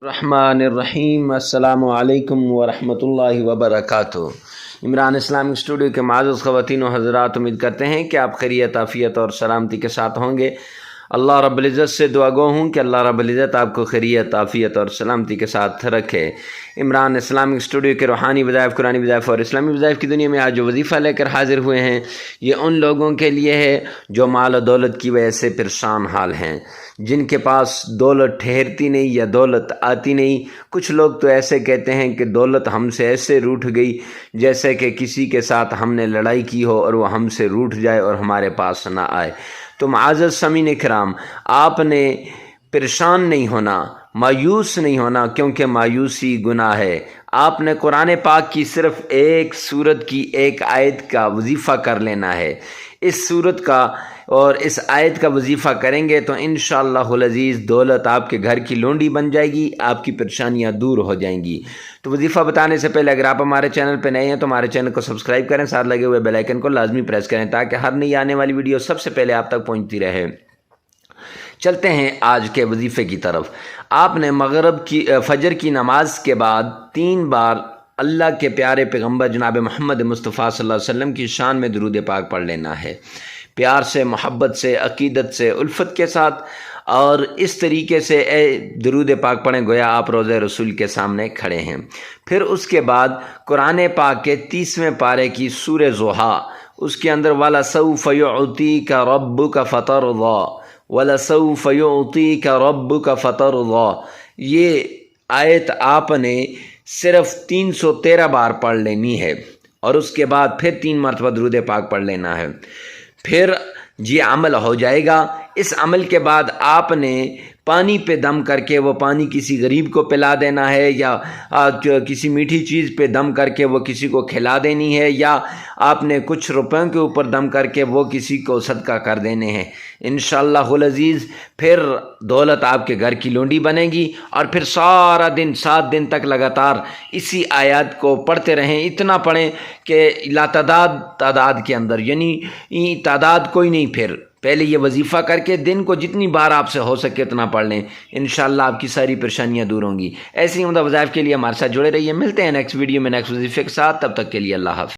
الرحمن الرحیم السلام علیکم ورحمۃ اللہ وبرکاتہ۔ عمران اسلامک اسٹوڈیو کے معزز خواتین و حضرات، امید کرتے ہیں کہ آپ خیریت، عافیت اور سلامتی کے ساتھ ہوں گے۔ اللہ رب العزت سے دعا گو ہوں کہ اللہ رب العزت آپ کو خیریت، عافیت اور سلامتی کے ساتھ رکھے۔ عمران اسلامک اسٹوڈیو کے روحانی وظائف، قرآنی وظائف اور اسلامی وظائف کی دنیا میں آج جو وظیفہ لے کر حاضر ہوئے ہیں، یہ ان لوگوں کے لیے ہے جو مال و دولت کی وجہ سے پریشان حال ہیں، جن کے پاس دولت ٹھہرتی نہیں یا دولت آتی نہیں۔ کچھ لوگ تو ایسے کہتے ہیں کہ دولت ہم سے ایسے روٹھ گئی جیسے کہ کسی کے ساتھ ہم نے لڑائی کی ہو اور وہ ہم سے روٹھ جائے اور ہمارے پاس نہ آئے۔ تو معزز سامعین کرام، آپ نے پریشان نہیں ہونا، مایوس نہیں ہونا، کیونکہ مایوسی گناہ ہے۔ آپ نے قرآن پاک کی صرف ایک سورت کی ایک آیت کا وظیفہ کر لینا ہے۔ اس سورت کا اور اس آیت کا وظیفہ کریں گے تو انشاءاللہ العزیز دولت آپ کے گھر کی لونڈی بن جائے گی، آپ کی پریشانیاں دور ہو جائیں گی۔ تو وظیفہ بتانے سے پہلے اگر آپ ہمارے چینل پہ نئے ہیں تو ہمارے چینل کو سبسکرائب کریں، ساتھ لگے ہوئے بیل آئیکن کو لازمی پریس کریں تاکہ ہر نئی آنے والی ویڈیو سب سے پہلے آپ تک پہنچتی رہے۔ چلتے ہیں آج کے وظیفے کی طرف۔ آپ نے فجر کی نماز کے بعد 3 بار اللہ کے پیارے پیغمبر جناب محمد مصطفیٰ صلی اللہ علیہ وسلم کی شان میں درود پاک پڑھ لینا ہے، پیار سے، محبت سے، عقیدت سے، الفت کے ساتھ، اور اس طریقے سے درود پاک پڑھیں گویا آپ روضہ رسول کے سامنے کھڑے ہیں۔ پھر اس کے بعد قرآن پاک کے 30ویں پارے کی سورہ ضحیٰ، اس کے اندر وَلَسَوْفَ يُعْطِيكَ رَبُّكَ فَتَرْضَىٰ وَلَسَوْفَ يُعْطِيكَ رَبُّكَ فَتَرْضَىٰ، یہ آیت آپ نے صرف 313 بار پڑھ لینی ہے، اور اس کے بعد پھر 3 مرتبہ درود پاک پڑھ لینا ہے۔ پھر یہ عمل ہو جائے گا۔ اس عمل کے بعد آپ نے پانی پہ دم کر کے وہ پانی کسی غریب کو پلا دینا ہے، یا کسی میٹھی چیز پہ دم کر کے وہ کسی کو کھلا دینی ہے، یا آپ نے کچھ روپیوں کے اوپر دم کر کے وہ کسی کو صدقہ کر دینے ہیں۔ انشاءاللہ العزیز پھر دولت آپ کے گھر کی لونڈی بنے گی، اور پھر سارا دن 7 دن تک لگاتار اسی آیات کو پڑھتے رہیں۔ اتنا پڑھیں کہ تعداد کے اندر، یعنی تعداد کوئی نہیں، پھر پہلے یہ وظیفہ کر کے دن کو جتنی بار آپ سے ہو سکے اتنا پڑھ لیں، انشاءاللہ آپ کی ساری پریشانیاں دور ہوں گی۔ ایسی عمدہ وظائف کے لیے ہمارے ساتھ جڑے رہیے۔ ملتے ہیں نیکسٹ ویڈیو میں نیکسٹ وظیفے کے ساتھ، تب تک کے لیے اللہ حافظ۔